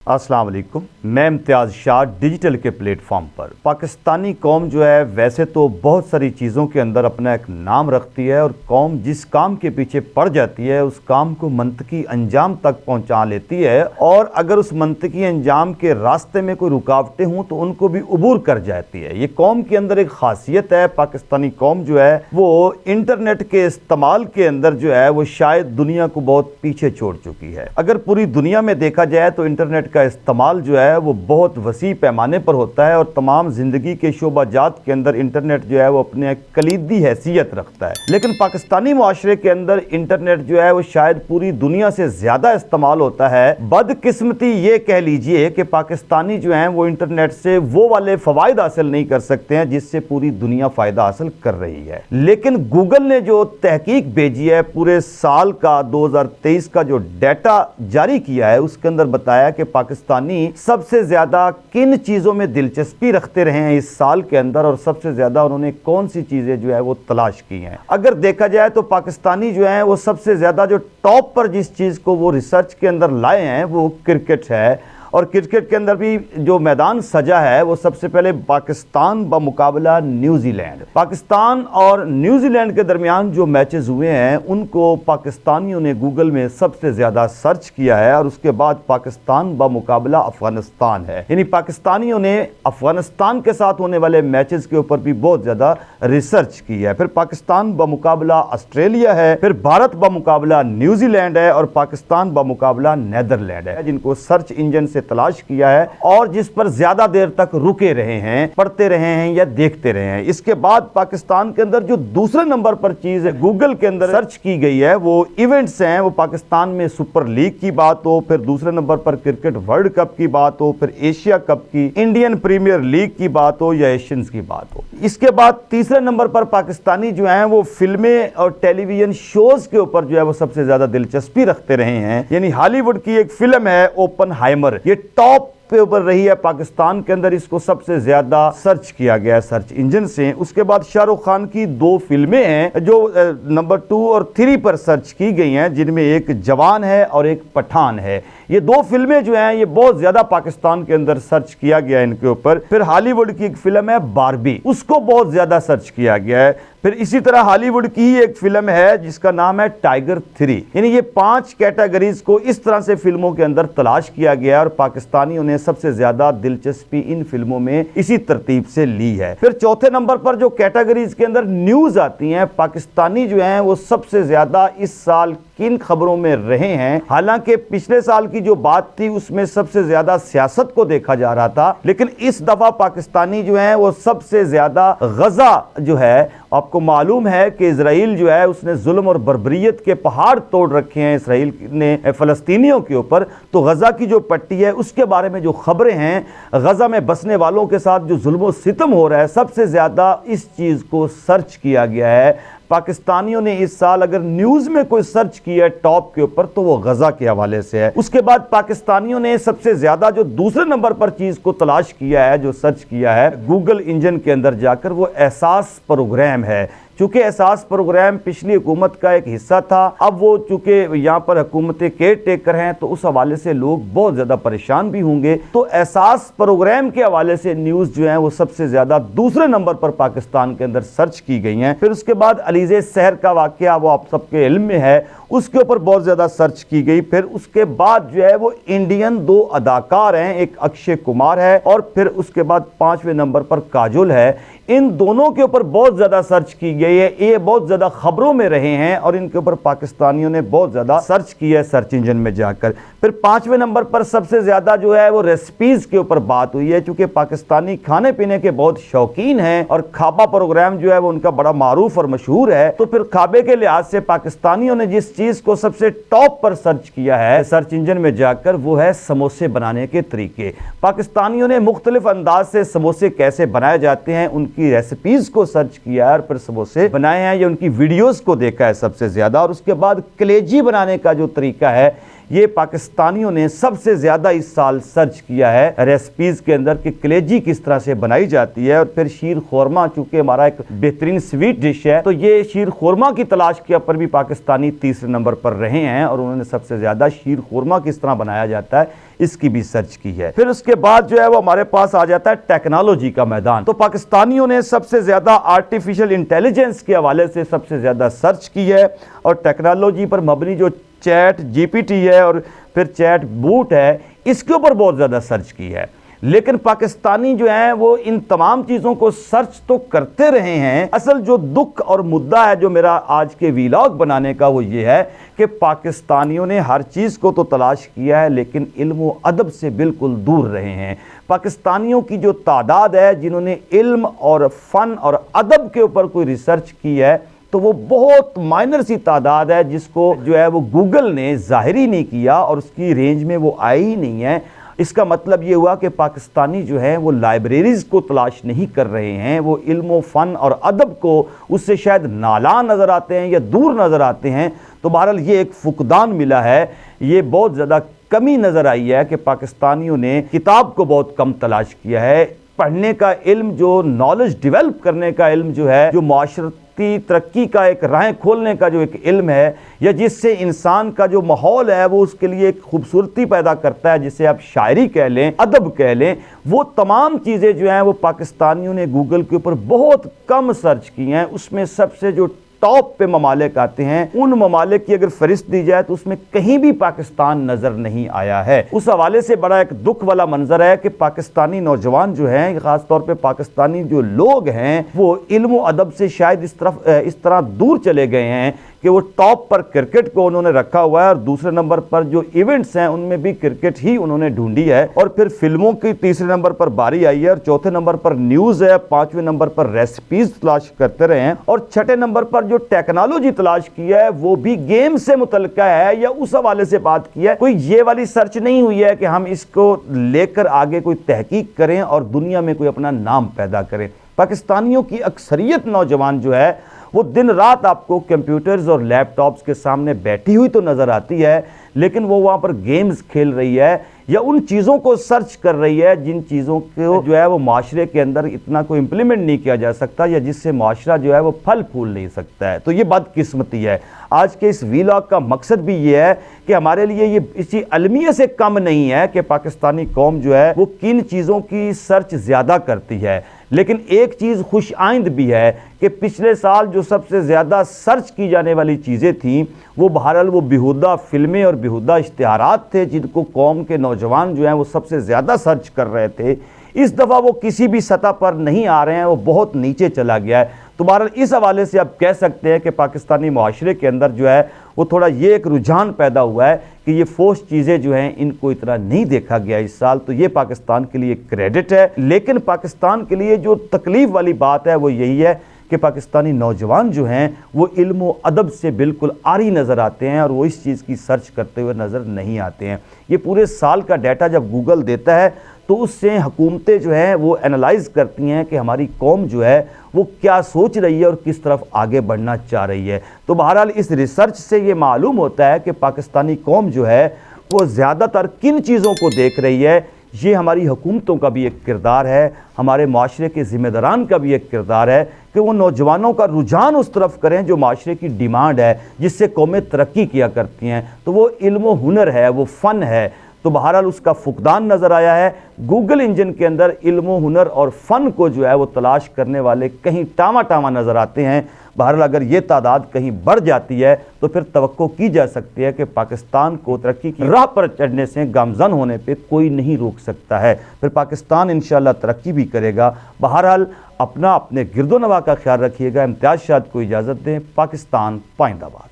अस्सलाम वालेकुम। मैं इम्तियाज़ शाह डिजिटल के प्लेटफॉर्म पर पाकिस्तानी कौम जो है वैसे तो बहुत सारी चीज़ों के अंदर अपना एक नाम रखती है और कौम जिस काम के पीछे पड़ जाती है उस काम को मंतकी अंजाम तक पहुंचा लेती है, और अगर उस मंतकी अंजाम के रास्ते में कोई रुकावटें हों तो उनको भी उबूर कर जाती है। ये कौम के अंदर एक खासियत है। पाकिस्तानी कौम जो है वो इंटरनेट के इस्तेमाल के अंदर जो है वो शायद दुनिया को बहुत पीछे छोड़ चुकी है। अगर पूरी दुनिया में देखा जाए तो इंटरनेट का इस्तेमाल जो है वो बहुत वसी पैमाने पर होता है और तमाम जिंदगी के शोबाजात के अंदर इंटरनेट जो है वो अपने कलीदी हैसियत रखता है। लेकिन पाकिस्तानी मुआशरे के अंदर इंटरनेट जो है वो शायद पूरी दुनिया से ज्यादा इस्तेमाल होता है। बदकिस्मती ये कह लीजिए कि पाकिस्तानी जो हैं वो इंटरनेट से वो वाले फवायद हासिल नहीं कर सकते हैं जिससे पूरी दुनिया फायदा हासिल कर रही है। लेकिन गूगल ने जो तहकीक भेजी है, पूरे साल का 2023 का जो डाटा जारी किया है, उसके अंदर बताया कि पाकिस्तानी सबसे ज्यादा किन चीजों में दिलचस्पी रखते रहे हैं इस साल के अंदर, और सबसे ज्यादा उन्होंने कौन सी चीजें जो है वो तलाश की हैं। अगर देखा जाए तो पाकिस्तानी जो है वो सबसे ज्यादा जो टॉप पर जिस चीज को वो रिसर्च के अंदर लाए हैं वो क्रिकेट है, और क्रिकेट के अंदर भी जो मैदान सजा है वो सबसे पहले पाकिस्तान बमुकाबला न्यूजीलैंड। पाकिस्तान और न्यूजीलैंड के दरमियान जो मैचेस हुए हैं उनको पाकिस्तानियों ने गूगल में सबसे ज्यादा सर्च किया है, और उसके बाद पाकिस्तान बमुकाबला अफगानिस्तान है। यानी पाकिस्तानियों ने अफगानिस्तान के साथ होने वाले मैचेस के ऊपर भी बहुत ज्यादा रिसर्च की है। फिर पाकिस्तान बमुकाबला ऑस्ट्रेलिया है, फिर भारत बमुकाबला न्यूजीलैंड है, और पाकिस्तान बमुकाबला नीदरलैंड है, जिनको सर्च इंजन से तलाश किया है और जिस पर ज्यादा देर तक रुके रहे हैं, पढ़ते रहे हैं या देखते रहे हैं। इसके बाद पाकिस्तान के अंदर जो दूसरे नंबर पर चीज गूगल के अंदर सर्च की गई है वो इवेंट्स हैं। वो पाकिस्तान में सुपर लीग की बात हो, फिर दूसरे नंबर पर क्रिकेट वर्ल्ड कप की बात हो, फिर एशिया कप की, इंडियन प्रीमियर लीग की बात हो या एशियंस की बात हो। इसके बाद तीसरे नंबर पर पाकिस्तानी जो हैं वो फिल्में और टेलीविजन शोज के ऊपर जो है वो सबसे ज्यादा दिलचस्पी रखते रहे हैं। यानी हॉलीवुड की एक फिल्म है ओपनहाइमर, ये टॉप पे ऊपर रही है पाकिस्तान के अंदर, इसको सबसे ज्यादा सर्च किया गया है सर्च इंजन से। उसके बाद शाहरुख खान की 2 फिल्में हैं जो नंबर 2 और 3 पर सर्च की गई हैं, जिनमें एक जवान है और एक पठान है। ये 2 फिल्में जो हैं ये बहुत ज्यादा पाकिस्तान के अंदर सर्च किया गया है इनके ऊपर। फिर हॉलीवुड की एक फिल्म है बारबी, उसको बहुत ज्यादा सर्च किया गया है। फिर इसी तरह हॉलीवुड की ही एक फिल्म है जिसका नाम है टाइगर 3। यानी ये 5 कैटेगरीज को इस तरह से फिल्मों के अंदर तलाश किया गया है और पाकिस्तानियों ने सबसे ज्यादा दिलचस्पी इन फिल्मों में इसी तरतीब से ली है। फिर चौथे नंबर पर जो कैटेगरीज के अंदर न्यूज आती हैं, पाकिस्तानी जो हैं वो सबसे ज्यादा इस साल किन खबरों में रहे हैं। हालांकि पिछले साल की जो बात थी उसमें सबसे ज्यादा सियासत को देखा जा रहा था, लेकिन इस दफा पाकिस्तानी जो हैं वो सबसे ज्यादा गजा जो है, आपको मालूम है कि इजराइल जो है उसने जुल्म और बर्बरियत के पहाड़ तोड़ रखे हैं इजराइल ने फलस्तीनियों के ऊपर, तो गजा की जो पट्टी है उसके बारे में जो खबरें हैं, गजा में बसने वालों के साथ जो जुल्म और सितम हो रहा है, सबसे ज्यादा इस चीज को सर्च किया गया है। पाकिस्तानियों ने इस साल अगर न्यूज में कोई सर्च किया है टॉप के ऊपर तो वो गजा के हवाले से है। उसके बाद पाकिस्तानियों ने सबसे ज्यादा जो दूसरे नंबर पर चीज को तलाश किया है, जो सर्च किया है गूगल इंजन के अंदर जाकर, वो एहसास प्रोग्राम है। चूंकि एहसास प्रोग्राम पिछली हुकूमत का एक हिस्सा था, अब वो चूंकि यहाँ पर हुकूमत केयर टेकर हैं तो उस हवाले से लोग बहुत ज्यादा परेशान भी होंगे। तो एहसास प्रोग्राम के हवाले से न्यूज जो है वो सबसे ज्यादा दूसरे नंबर पर पाकिस्तान के अंदर सर्च की गई हैं। फिर उसके बाद अलीजे शहर का वाकया वो आप सबके इल्म में है, उसके ऊपर बहुत ज्यादा सर्च की गई। फिर उसके बाद जो है वो इंडियन 2 अदाकार हैं, एक अक्षय कुमार है और फिर उसके बाद 5वें नंबर पर काजोल है। इन दोनों के ऊपर बहुत ज्यादा सर्च की गई है, ये बहुत ज्यादा खबरों में रहे हैं और इनके ऊपर पाकिस्तानियों ने बहुत ज्यादा सर्च किया है सर्च इंजन में जाकर। फिर 5वें नंबर पर सबसे ज्यादा जो है वो रेसिपीज के ऊपर बात हुई है, क्योंकि पाकिस्तानी खाने पीने के बहुत शौकीन हैं और खाबा प्रोग्राम जो है वो उनका बड़ा मारूफ और मशहूर है। तो फिर खाबे के लिहाज से पाकिस्तानियों ने जिस चीज को सबसे टॉप पर सर्च किया है सर्च इंजन में जाकर, वो है समोसे बनाने के तरीके। पाकिस्तानियों ने मुख्तलिफ अंदाज से समोसे कैसे बनाए जाते हैं उनकी रेसिपीज को सर्च किया है और फिर समोसे बनाए हैं या उनकी वीडियोस को देखा है सबसे ज्यादा। और उसके बाद कलेजी बनाने का जो तरीका है یہ پاکستانیوں نے سب سے زیادہ اس سال سرچ کیا ہے ریسپیز کے اندر کہ کلیجی کس طرح سے بنائی جاتی ہے، اور پھر شیر خورما چونکہ ہمارا ایک بہترین سویٹ ڈش ہے تو یہ شیر خورما کی تلاش کے اوپر بھی پاکستانی تیسرے نمبر پر رہے ہیں، اور انہوں نے سب سے زیادہ شیر خورما کس طرح بنایا جاتا ہے اس کی بھی سرچ کی ہے۔ پھر اس کے بعد جو ہے وہ ہمارے پاس آ جاتا ہے ٹیکنالوجی کا میدان، تو پاکستانیوں نے سب سے زیادہ آرٹیفیشل انٹیلیجنس کے حوالے سے سب سے زیادہ سرچ کی ہے، اور ٹیکنالوجی پر مبنی جو چیٹ جی پی ٹی ہے اور پھر چیٹ بوٹ ہے اس کے اوپر بہت زیادہ سرچ کی ہے۔ لیکن پاکستانی جو ہیں وہ ان تمام چیزوں کو سرچ تو کرتے رہے ہیں، اصل جو دکھ اور مدعا ہے جو میرا آج کے ویلاگ بنانے کا وہ یہ ہے کہ پاکستانیوں نے ہر چیز کو تو تلاش کیا ہے لیکن علم و ادب سے بالکل دور رہے ہیں۔ پاکستانیوں کی جو تعداد ہے جنہوں نے علم اور فن اور ادب کے اوپر کوئی ریسرچ کی ہے تو وہ بہت مائنر سی تعداد ہے، جس کو جو ہے وہ گوگل نے ظاہر ہی نہیں کیا اور اس کی رینج میں وہ آئی ہی نہیں ہے۔ اس کا مطلب یہ ہوا کہ پاکستانی جو ہیں وہ لائبریریز کو تلاش نہیں کر رہے ہیں، وہ علم و فن اور ادب کو اس سے شاید نالاں نظر آتے ہیں یا دور نظر آتے ہیں۔ تو بہرحال یہ ایک فقدان ملا ہے، یہ بہت زیادہ کمی نظر آئی ہے کہ پاکستانیوں نے کتاب کو بہت کم تلاش کیا ہے۔ پڑھنے کا علم، جو نالج ڈیولپ کرنے کا علم جو ہے، جو معاشرتی ترقی کا ایک راہیں کھولنے کا جو ایک علم ہے، یا جس سے انسان کا جو ماحول ہے وہ اس کے لیے ایک خوبصورتی پیدا کرتا ہے، جسے آپ شاعری کہہ لیں، ادب کہہ لیں، وہ تمام چیزیں جو ہیں وہ پاکستانیوں نے گوگل کے اوپر بہت کم سرچ کی ہیں۔ اس میں سب سے جو ٹاپ پہ ممالک آتے ہیں، ان ممالک کی اگر فہرست دی جائے تو اس میں کہیں بھی پاکستان نظر نہیں آیا ہے۔ اس حوالے سے بڑا ایک دکھ والا منظر ہے کہ پاکستانی نوجوان جو ہیں، خاص طور پہ پاکستانی جو لوگ ہیں، وہ علم و ادب سے شاید اس طرح دور چلے گئے ہیں کہ وہ ٹاپ پر کرکٹ کو انہوں نے رکھا ہوا ہے، اور دوسرے نمبر پر جو ایونٹس ہیں ان میں بھی کرکٹ ہی انہوں نے ڈھونڈی ہے، اور پھر فلموں کی تیسرے نمبر پر باری آئی ہے، اور چوتھے نمبر پر نیوز ہے، پانچویں نمبر پر ریسپیز تلاش کرتے رہے ہیں، اور چھٹے نمبر پر جو ٹیکنالوجی تلاش کی ہے وہ بھی گیم سے متعلقہ ہے یا اس حوالے سے بات کی ہے۔ کوئی یہ والی سرچ نہیں ہوئی ہے کہ ہم اس کو لے کر آگے کوئی تحقیق کریں اور دنیا میں کوئی اپنا نام پیدا کریں۔ پاکستانیوں کی اکثریت نوجوان جو ہے وہ دن رات آپ کو کمپیوٹرز اور لیپ ٹاپس کے سامنے بیٹھی ہوئی تو نظر آتی ہے، لیکن وہ وہاں پر گیمز کھیل رہی ہے یا ان چیزوں کو سرچ کر رہی ہے جن چیزوں کو جو ہے وہ معاشرے کے اندر اتنا کوئی امپلیمنٹ نہیں کیا جا سکتا، یا جس سے معاشرہ جو ہے وہ پھل پھول نہیں سکتا ہے۔ تو یہ بدقسمتی ہے۔ آج کے اس ویلاگ کا مقصد بھی یہ ہے کہ ہمارے لیے یہ اسی المیہ سے کم نہیں ہے کہ پاکستانی قوم جو ہے وہ کن چیزوں کی سرچ زیادہ کرتی ہے، لیکن ایک چیز خوش آئند بھی ہے کہ پچھلے سال جو سب سے زیادہ سرچ کی جانے والی چیزیں تھیں وہ بہرحال وہ بیہودہ فلمیں اور بیہودہ اشتہارات تھے جن کو قوم کے نوجوان جو ہیں وہ سب سے زیادہ سرچ کر رہے تھے۔ اس دفعہ وہ کسی بھی سطح پر نہیں آ رہے ہیں، وہ بہت نیچے چلا گیا ہے۔ تو بہرحال اس حوالے سے آپ کہہ سکتے ہیں کہ پاکستانی معاشرے کے اندر جو ہے وہ تھوڑا یہ ایک رجحان پیدا ہوا ہے کہ یہ فوش چیزیں جو ہیں ان کو اتنا نہیں دیکھا گیا اس سال، تو یہ پاکستان کے لیے کریڈٹ ہے۔ لیکن پاکستان کے لیے جو تکلیف والی بات ہے وہ یہی ہے کہ پاکستانی نوجوان جو ہیں وہ علم و ادب سے بالکل عاری نظر آتے ہیں، اور وہ اس چیز کی سرچ کرتے ہوئے نظر نہیں آتے ہیں۔ یہ پورے سال کا ڈیٹا جب گوگل دیتا ہے تو اس سے حکومتیں جو ہیں وہ انالائز کرتی ہیں کہ ہماری قوم جو ہے وہ کیا سوچ رہی ہے اور کس طرف آگے بڑھنا چاہ رہی ہے۔ تو بہرحال اس ریسرچ سے یہ معلوم ہوتا ہے کہ پاکستانی قوم جو ہے وہ زیادہ تر کن چیزوں کو دیکھ رہی ہے۔ یہ ہماری حکومتوں کا بھی ایک کردار ہے، ہمارے معاشرے کے ذمہ داران کا بھی ایک کردار ہے کہ وہ نوجوانوں کا رجحان اس طرف کریں جو معاشرے کی ڈیمانڈ ہے، جس سے قومیں ترقی کیا کرتی ہیں، تو وہ علم و ہنر ہے، وہ فن ہے۔ تو بہرحال اس کا فقدان نظر آیا ہے۔ گوگل انجن کے اندر علم و ہنر اور فن کو جو ہے وہ تلاش کرنے والے کہیں ٹاما ٹاما نظر آتے ہیں۔ بہرحال اگر یہ تعداد کہیں بڑھ جاتی ہے تو پھر توقع کی جا سکتی ہے کہ پاکستان کو ترقی کی راہ پر چڑھنے سے گامزن ہونے پہ کوئی نہیں روک سکتا ہے، پھر پاکستان انشاءاللہ ترقی بھی کرے گا۔ بہرحال اپنے گرد و نواح کا خیال رکھیے گا۔ امتیاز شاد کو اجازت دیں۔ پاکستان پائندہ باد۔